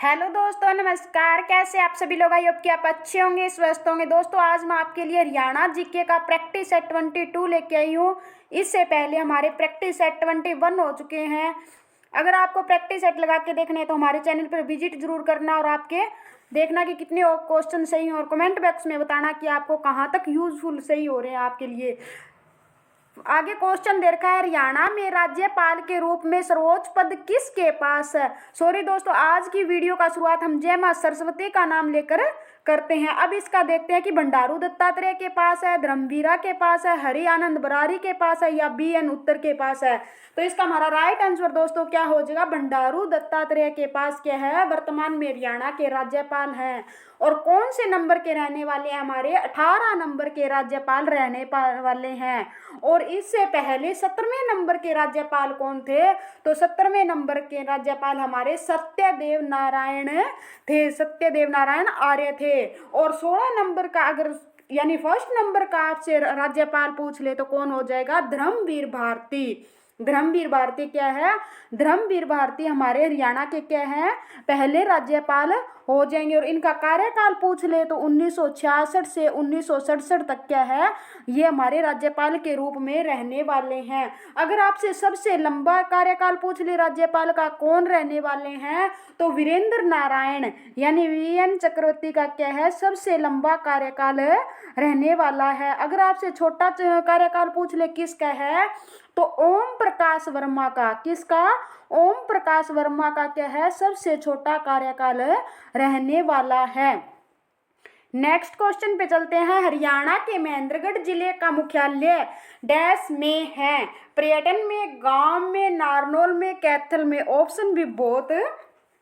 Hello दोस्तों, नमस्कार। कैसे आप सभी लोग? आई होप कि आप अच्छे होंगे, स्वस्थ होंगे। दोस्तों, आज मैं आपके लिए हरियाणा जीके का प्रैक्टिस सेट 22 लेके आई हूँ। इससे पहले हमारे प्रैक्टिस सेट 21 हो चुके हैं। अगर आपको प्रैक्टिस सेट लगा के देखने हैं तो हमारे चैनल पर विजिट जरूर करना और आपके देखना कि कितने क्वेश्चन सही हैं और कमेंट बॉक्स में बताना कि आपको कहाँ तक यूजफुल सही हो रहे हैं आपके लिए। आगे क्वेश्चन दे रखा है, हरियाणा में राज्यपाल के रूप में सर्वोच्च पद किसके पास है? सॉरी दोस्तों, आज की वीडियो का शुरुआत हम जय मां सरस्वती का नाम लेकर करते हैं। अब इसका देखते हैं कि बंडारू दत्तात्रेय के पास है, धर्मवीरा के पास है, हरि आनंद बरारी के पास है या BN उत्तर के पास है। तो इसका हमारा राइट आंसर दोस्तों क्या हो जाएगा? बंडारू दत्तात्रेय के पास क्या है? वर्तमान में हरियाणा के राज्यपाल हैं। और कौन से नंबर के रहने वाले हैं? हमारे 18 नंबर के राज्यपाल रहने वाले हैं। और इससे पहले 17वें नंबर के राज्यपाल कौन थे? तो 17वें नंबर के राज्यपाल हमारे सत्यदेव नारायण थे, सत्यदेव नारायण आर्य थे। और 16 नंबर का अगर यानी फर्स्ट नंबर का आपसे राज्यपाल पूछ ले तो कौन हो जाएगा? धर्मवीर भारती। धर्मवीर भारती क्या है? धर्मवीर भारती हमारे हरियाणा के क्या हैं? पहले राज्यपाल हो जाएंगे। और इनका कार्यकाल पूछ ले तो 1966 से 1967 तक क्या है? ये हमारे राज्यपाल के रूप में रहने वाले हैं। अगर आपसे सबसे लंबा कार्यकाल पूछ ले राज्यपाल का, कौन रहने वाले हैं? तो वीरेंद्र नारायण यानी VN चक्रवर्ती का क्या है? सबसे लंबा कार्यकाल रहने वाला है। अगर आपसे छोटा कार्यकाल पूछ ले किसका है? तो ओम प्रकाश वर्मा का। किसका? ओम प्रकाश वर्मा का क्या है? सबसे छोटा कार्यकाल रहने वाला है। नेक्स्ट क्वेश्चन पे चलते हैं। हरियाणा के महेंद्रगढ़ जिले का मुख्यालय डैश में है? पर्यटन में, गांव में, नारनौल में, कैथल में। ऑप्शन भी बहुत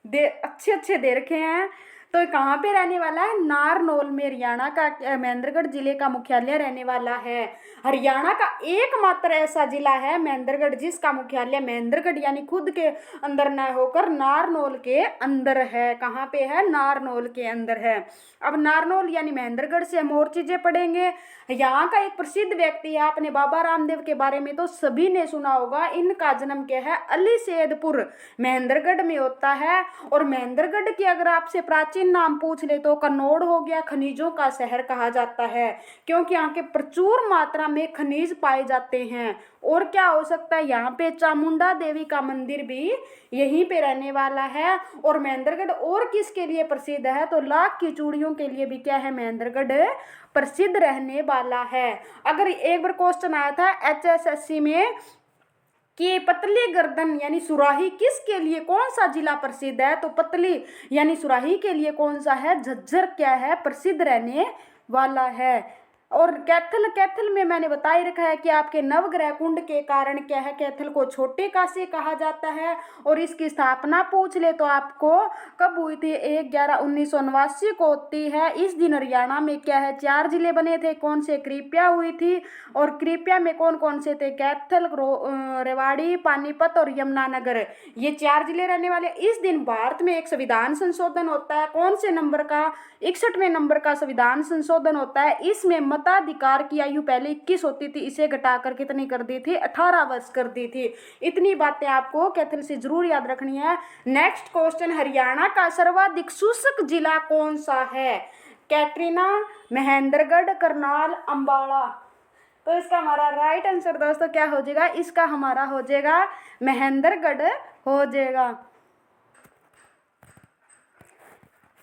अच्छे दे रखे हैं। तो कहाँ पे रहने वाला है? नारनौल में हरियाणा का महेंद्रगढ़ जिले का मुख्यालय रहने वाला है। हरियाणा का एकमात्र ऐसा जिला है महेंद्रगढ़ जिसका मुख्यालय महेंद्रगढ़ यानी खुद के अंदर न होकर नारनौल के अंदर है। कहाँ पे है? नारनौल के अंदर है। अब नारनौल यानी महेंद्रगढ़ से हम और चीजें पढ़ेंगे। यहाँ का एक प्रसिद्ध व्यक्ति है, आपने बाबा रामदेव के बारे में तो सभी ने सुना होगा। इनका जन्म क्या है? अली सैदपुर महेंद्रगढ़ में होता है। और महेंद्रगढ़ की अगर आपसे प्राचीन नाम पूछ ले तो कन्नौड़ हो गया, खनिजों का शहर कहा जाता है, क्योंकि यहाँ के प्रचुर मात्रा में खनिज पाए जाते हैं। और क्या हो सकता है? यहाँ पे चामुंडा देवी का मंदिर भी यहीं पे रहने वाला है। और महेंद्रगढ़ और किसके लिए प्रसिद्ध है? तो लाख की चूड़ियों के लिए भी क्या है? महेंद्रगढ़ प्रसिद्ध रहने वाला है। अगर एक बार क्वेश्चन आया था HSSC में कि पतली गर्दन यानी सुराही किसके लिए, कौन सा जिला प्रसिद्ध है? तो पतली यानी सुराही के लिए कौन सा है? झज्जर क्या है? प्रसिद्ध रहने वाला है। और कैथल में मैंने बता ही रखा है कि आपके नवग्रह कुंड के कारण क्या है? कैथल को छोटे काशी कहा जाता है। और इसकी स्थापना पूछ ले तो आपको कब हुई थी? 1/11/1989 को होती है। इस दिन हरियाणा में क्या है? 4 जिले बने थे। कौन से? कृपया हुई थी। और कृपया में कौन कौन से थे? कैथल, रेवाड़ी, पानीपत और यमुनानगर। ये 4 जिले रहने वाले। इस दिन भारत में एक संविधान संशोधन होता है। कौन से नंबर का? 61वें नंबर का संविधान संशोधन होता है। इसमें मताधिकार की आयु पहले 21 होती थी, इसे घटाकर कितनी कर दी थी? 18 वर्ष कर दी थी। इतनी बातें आपको कैथल से जरूर याद रखनी है। नेक्स्ट क्वेश्चन, हरियाणा का सर्वाधिक शुष्क जिला कौन सा है? कैटरीना, महेंद्रगढ़, करनाल, अंबाला। तो इसका हमारा राइट आंसर दोस्तों क्या हो जाएगा? इसका हमारा हो जाएगा महेंद्रगढ़ हो जाएगा।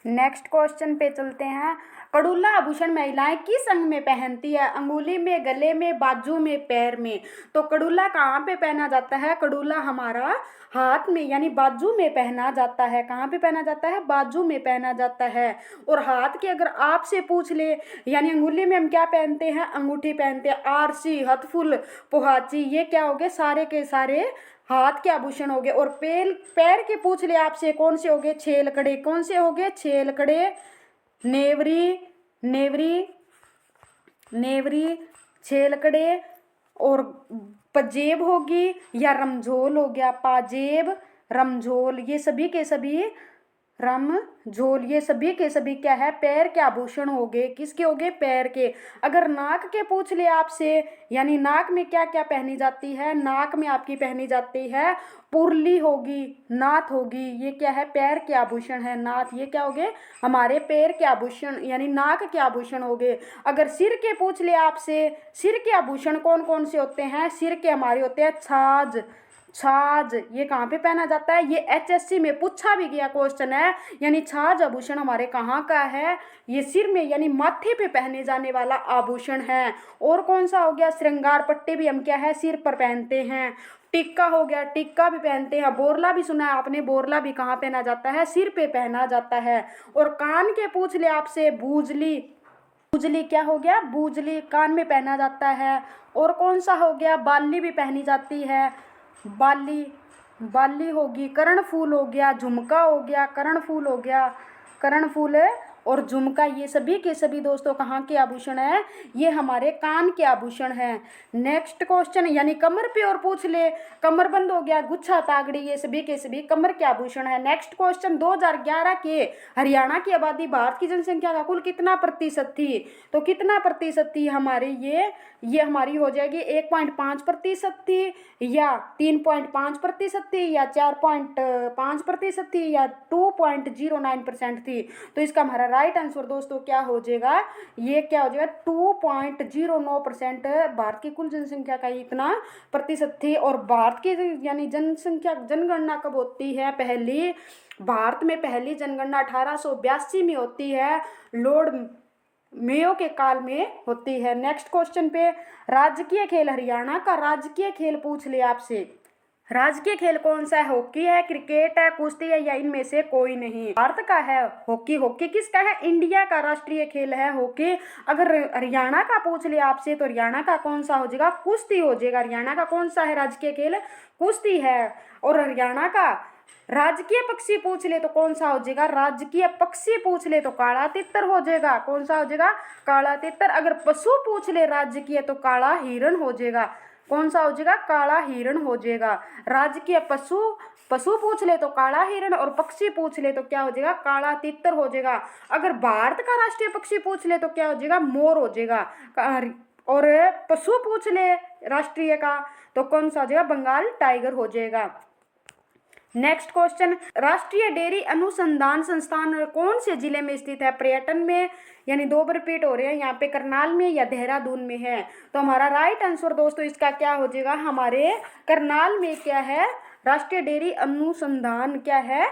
नेक्स्ट क्वेश्चन पे चलते हैं। कड़ूला आभूषण महिलाएं किस अंग में पहनती है? अंगुली में, गले में, बाजू में, पैर में। तो कड़ूला कहाँ पे पहना जाता है? कड़ूला हमारा हाथ में यानी बाजू में पहना जाता है। कहाँ पे पहना जाता है? बाजू में पहना जाता है। और हाथ के अगर आपसे पूछ ले यानी अंगुली में हम क्या पहनते हैं? अंगूठी पहनते हैं। आरसी, हथफुल, पोहाची, ये क्या हो गए? सारे के सारे हाथ के आभूषण हो गए। और पैर के पूछ ले आपसे कौन से हो गए? छेलकड़े। कौन से हो गए? छेलकड़े, नेवरी, नेवरी, नेवरी, छेलकड़े। और पजेब होगी या रमझोल हो गया। पाजेब, रमझोल, ये सभी के सभी रम झोल, ये सभी के सभी क्या है, पैर के आभूषण हो गए। किसके हो गए, पैर के। अगर नाक के पूछ ले आपसे, यानी नाक में क्या क्या पहनी जाती है, नाक में आपकी पहनी जाती है पुरली होगी, नाथ होगी, ये क्या है, पैर के आभूषण है। नाथ ये क्या हो गए, हमारे पैर के आभूषण यानी नाक के आभूषण हो गए। अगर सिर के पूछ ले आपसे, सिर के आभूषण कौन कौन से होते हैं, सिर के हमारे होते हैं छाछ। छाछ ये कहाँ पे पहना जाता है, ये एचएससी में पूछा भी गया क्वेश्चन है। यानी छाछ आभूषण हमारे कहाँ का है, ये सिर में यानी माथे पे पहने जाने वाला आभूषण है। और कौन सा हो गया, श्रृंगार पट्टी भी हम क्या है, सिर पर पहनते हैं। टिक्का हो गया, टिक्का भी पहनते हैं। बोरला भी सुना है आपने, बोरला भी कहाँ पहना जाता है, सिर पे पहना जाता है। और कान के पूछ ले आपसे, बूजली। बूजली क्या हो गया, बूजली कान में पहना जाता है। और कौन सा हो गया, बाली भी पहनी जाती है, बाली। बाली होगी, कर्णफूल हो गया, झुमका हो गया, कर्णफूल हो गया, कर्णफूल और झुमका, ये सभी के सभी दोस्तों कहाँ के आभूषण है, ये हमारे कान के आभूषण है। नेक्स्ट क्वेश्चन, यानी कमर पे और पूछ ले, कमरबंद हो गया, गुच्छा तागड़ी, ये सभी के सभी कमर के आभूषण है। नेक्स्ट क्वेश्चन, 2011 के हरियाणा की आबादी भारत की जनसंख्या का कुल कितना प्रतिशत थी, तो कितना प्रतिशत थी हमारी, ये हमारी हो जाएगी 1.5% थी, या 3.5% थी, या 4.5% थी, या 2.09% थी। तो इसका हमारा राइट आंसर दोस्तों क्या हो जाएगा, ये क्या हो जाएगा 2.09%। भारत की कुल जनसंख्या का इतना प्रतिशत थी। और भारत की यानी जनसंख्या जनगणना कब होती है, पहली भारत में पहली जनगणना 1882 में होती है, लॉर्ड मेयो के काल में होती है। नेक्स्ट क्वेश्चन पे, राजकीय खेल, हरियाणा का राजकीय खेल पूछ ले आपसे, राजकीय खेल कौन सा है, हॉकी है, क्रिकेट है, कुश्ती है, या इनमें से कोई नहीं। भारत का है हॉकी। हॉकी किसका है, इंडिया का राष्ट्रीय खेल है हॉकी। अगर हरियाणा का पूछ ले आपसे, तो हरियाणा का कौन सा हो जाएगा, कुश्ती हो जाएगा। हरियाणा का कौन सा है राजकीय खेल, कुश्ती है। और हरियाणा का राजकीय पक्षी पूछ ले तो कौन सा हो जाएगा, राजकीय पक्षी पूछ ले तो काला तितर हो जाएगा। कौन सा हो जाएगा, काला तितर। अगर पशु पूछ ले राजकीय तो काला हिरण हो जाएगा। कौन सा हो जाएगा, काला हिरण हो जाएगा। राजकीय पशु पशु पूछ ले तो काला हिरण, और पक्षी पूछ ले तो क्या हो जाएगा, काला तितर हो जाएगा। अगर भारत का राष्ट्रीय पक्षी पूछ ले तो क्या हो जाएगा, मोर हो जाएगा। और पशु पूछ ले राष्ट्रीय का तो कौन सा हो जाएगा, बंगाल टाइगर हो जाएगा। नेक्स्ट क्वेश्चन, राष्ट्रीय डेयरी अनुसंधान संस्थान कौन से जिले में स्थित है, पर्यटन में, यानी दो रिपीट हो रहे हैं यहाँ पे, करनाल में या देहरादून में है। तो हमारा राइट आंसर दोस्तों इसका क्या हो जाएगा, हमारे करनाल में क्या है, राष्ट्रीय डेयरी अनुसंधान क्या है,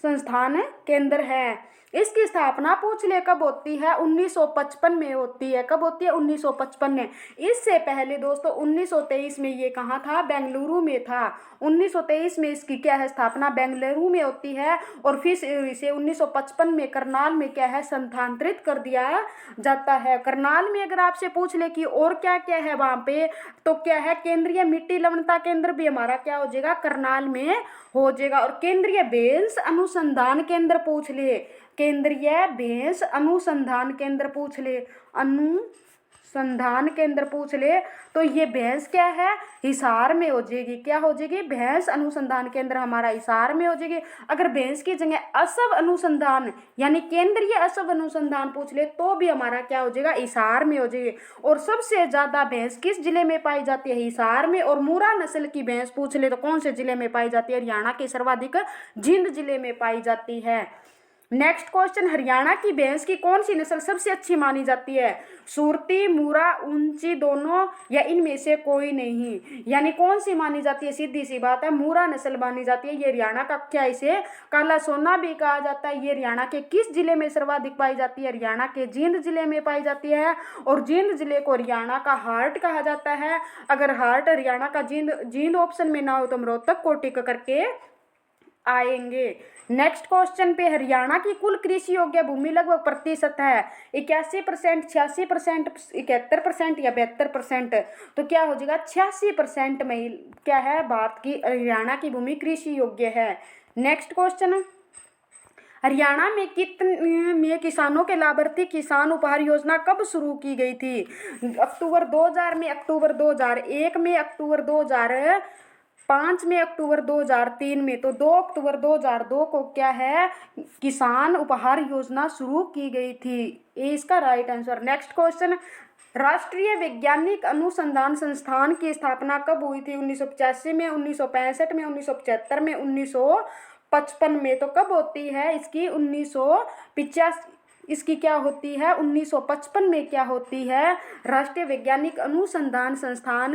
संस्थान केंद्र है। इसकी स्थापना पूछ ले कब होती है, 1955 में होती है। कब होती है, 1955 में। इससे पहले दोस्तों 1923 में ये कहाँ था, बेंगलुरु में था। 1923 में इसकी क्या है, स्थापना बेंगलुरु में होती है। और फिर इसे 1955 में करनाल में क्या है, स्थानांतरित कर दिया जाता है। करनाल में अगर आपसे पूछ ले कि और क्या क्या है वहाँ पे, तो क्या है, केंद्रीय मिट्टी लवणता केंद्र भी हमारा क्या हो जाएगा, करनाल में हो जाएगा। और केंद्रीय भैंस अनुसंधान केंद्र पूछ ले, केंद्रीय भैंस अनुसंधान केंद्र पूछ ले, अनुसंधान केंद्र पूछ ले, तो ये भैंस क्या है, हिसार में हो जाएगी। क्या हो जाएगी, भैंस अनुसंधान केंद्र हमारा हिसार में हो जाएगी। अगर भैंस की जगह असव अनुसंधान यानी केंद्रीय असव अनुसंधान पूछ ले तो भी हमारा क्या हो जाएगा, हिसार में हो जाएगी। और सबसे ज्यादा भैंस किस जिले में पाई जाती है, हिसार में। और मूरा नस्ल की भैंस पूछ ले तो कौन से जिले में पाई जाती है, हरियाणा के सर्वाधिक जींद जिले में पाई जाती है। नेक्स्ट क्वेश्चन, हरियाणा की भैंस की कौन सी नस्ल सबसे अच्छी मानी जाती है, सूरती, मूरा, ऊंची, दोनों, या इनमें से कोई नहीं। यानी कौन सी मानी जाती है, सीधी सी बात है, मूरा नस्ल मानी जाती है। ये हरियाणा का क्या, इसे काला सोना भी कहा जाता है। ये हरियाणा के किस जिले में सर्वाधिक पाई जाती है, हरियाणा के जींद जिले में पाई जाती है। और जींद जिले को हरियाणा का हार्ट कहा जाता है। अगर हार्ट हरियाणा का जींद ऑप्शन में ना हो तो हम रोहतक को टिक करके आएंगे। नेक्स्ट क्वेश्चन पे, हरियाणा की कुल कृषि योग्य भूमि लगभग प्रतिशत है, 81%, 86%, 71% या 72%। तो क्या हो जाएगा, 86% में क्या है, भारत की हरियाणा की भूमि कृषि योग्य है। नेक्स्ट क्वेश्चन, हरियाणा में कितने किसानों के लाभार्थी किसान उपहार योजना कब शुरू की गई थी, अक्टूबर 2000 में, अक्टूबर 2001 में, अक्टूबर 2000 5 में अक्टूबर 2003 में, तो 2 अक्टूबर 2002 को क्या है, किसान उपहार योजना शुरू की गई थी। ये इसका राइट आंसर। नेक्स्ट क्वेश्चन, राष्ट्रीय वैज्ञानिक अनुसंधान संस्थान की स्थापना कब हुई थी? 1985 में, 1965 में, 1975 में, 1955 में। तो कब होती है इसकी? 1985। इसकी क्या होती है? 1955 में क्या होती है? राष्ट्रीय वैज्ञानिक अनुसंधान संस्थान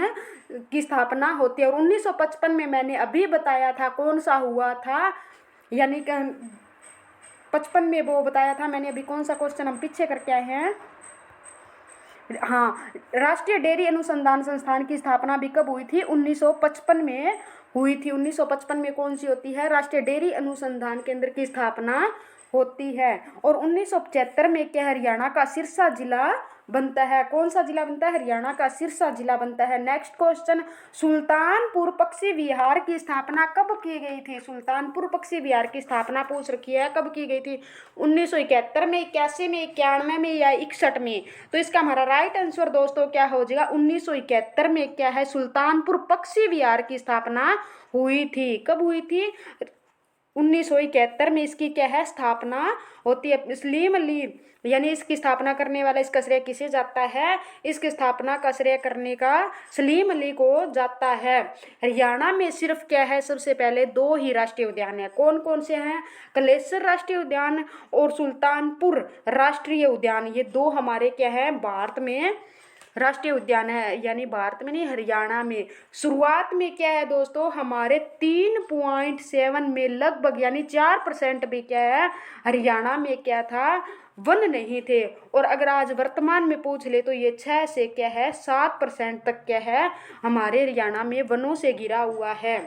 की स्थापना होती है। और 1955 में मैंने अभी बताया था कौन सा हुआ था, यानी 55 में वो बताया था मैंने अभी। कौन सा क्वेश्चन हम पीछे करके आए हैं? हाँ, राष्ट्रीय डेयरी अनुसंधान संस्थान की स्थापना भी कब हुई थी? 1955 में हुई थी। 1955 में कौन सी होती है? राष्ट्रीय डेयरी अनुसंधान केंद्र की स्थापना होती है। और 1975 में क्या हरियाणा का सिरसा जिला बनता है? कौन सा जिला बनता है? हरियाणा का सिरसा जिला बनता है। नेक्स्ट क्वेश्चन, सुल्तानपुर पक्षी विहार की स्थापना कब की गई थी? सुल्तानपुर पक्षी विहार की स्थापना पूछ रखी है, कब की गई थी? 1971 में, 81 में, 91 में या 61 में? तो इसका हमारा राइट आंसर दोस्तों क्या हो जाएगा? 1971 में क्या है, सुल्तानपुर पक्षी विहार की स्थापना हुई थी। कब हुई थी? 1971 में इसकी क्या है, स्थापना होती है। सलीम अली, यानी इसकी स्थापना करने वाला, इसका श्रेय किसे जाता है? इसकी स्थापना का श्रेय करने का सलीम अली को जाता है। हरियाणा में सिर्फ क्या है, सबसे पहले 2 ही राष्ट्रीय उद्यान है। कौन कौन से हैं? कलेसर राष्ट्रीय उद्यान और सुल्तानपुर राष्ट्रीय उद्यान। ये 2 हमारे क्या है, भारत में राष्ट्रीय उद्यान है, यानी भारत में नहीं, हरियाणा में। शुरुआत में क्या है दोस्तों, हमारे 3.7 में लगभग, यानी 4% भी क्या है, हरियाणा में क्या था, वन नहीं थे। और अगर आज वर्तमान में पूछ ले तो ये 6 से क्या है, 7% तक क्या है, हमारे हरियाणा में वनों से घिरा हुआ है।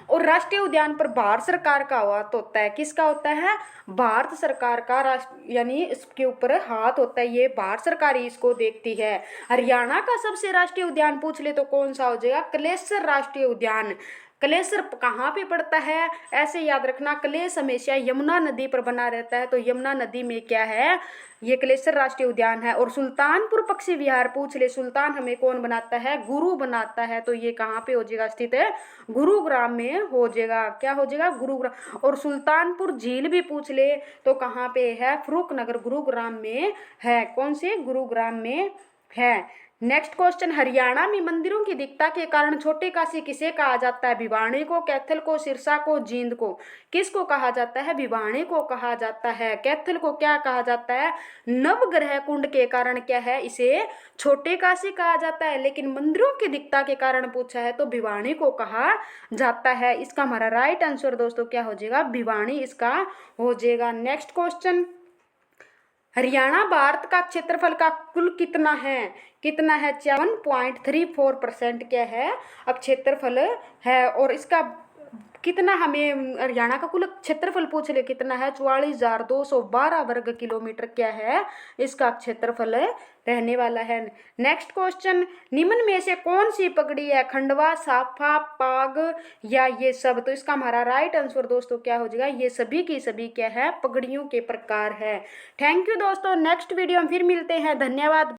और राष्ट्रीय उद्यान पर भारत सरकार का हाथ होता है। किसका होता है? भारत सरकार का, राष्ट्र यानी इसके ऊपर हाथ होता है, ये भारत सरकार ही इसको देखती है। हरियाणा का सबसे राष्ट्रीय उद्यान पूछ ले तो कौन सा हो जाएगा? कलेसर राष्ट्रीय उद्यान। कलेसर कहाँ पे पड़ता है? ऐसे याद रखना, कलेस हमेशा यमुना नदी पर बना रहता है, तो यमुना नदी में क्या है, ये कलेसर राष्ट्रीय उद्यान है। और सुल्तानपुर पक्षी विहार पूछ ले, सुल्तान हमें कौन बनाता है? गुरु बनाता है, तो ये कहाँ पे हो जाएगा, स्थित है? गुरुग्राम में हो जाएगा। क्या हो जाएगा? गुरुग्राम। और सुल्तानपुर झील भी पूछ ले तो कहाँ पे है? फरुखनगर गुरुग्राम में है। कौन से? गुरुग्राम में है। नेक्स्ट क्वेश्चन, हरियाणा में मंदिरों की दिखता के कारण छोटे काशी किसे कहा जाता है? भिवानी को, कैथल को, सिरसा को, जींद को? किसको कहा जाता है? भिवानी को कहा जाता है। कैथल को क्या कहा जाता है? नवग्रह कुंड के कारण क्या है, इसे छोटे काशी कहा जाता है। लेकिन मंदिरों की दिखता के कारण पूछा है तो भिवानी को कहा जाता है। इसका हमारा राइट आंसर दोस्तों क्या हो जाएगा? भिवानी इसका हो जाएगा। नेक्स्ट क्वेश्चन, हरियाणा भारत का क्षेत्रफल का कुल कितना है? कितना है? 7.34% क्या है, अब क्षेत्रफल है। और इसका कितना, हमें हरियाणा का कुल क्षेत्रफल पूछ ले कितना है? 44,212 वर्ग किलोमीटर क्या है, इसका क्षेत्रफल रहने वाला है। नेक्स्ट क्वेश्चन, निम्न में से कौन सी पगड़ी है? खंडवा, साफा, पाग या ये सब? तो इसका हमारा राइट आंसर दोस्तों क्या हो जाएगा? ये सभी की सभी क्या है, पगड़ियों के प्रकार है। थैंक यू दोस्तों, नेक्स्ट वीडियो में फिर मिलते हैं। धन्यवाद।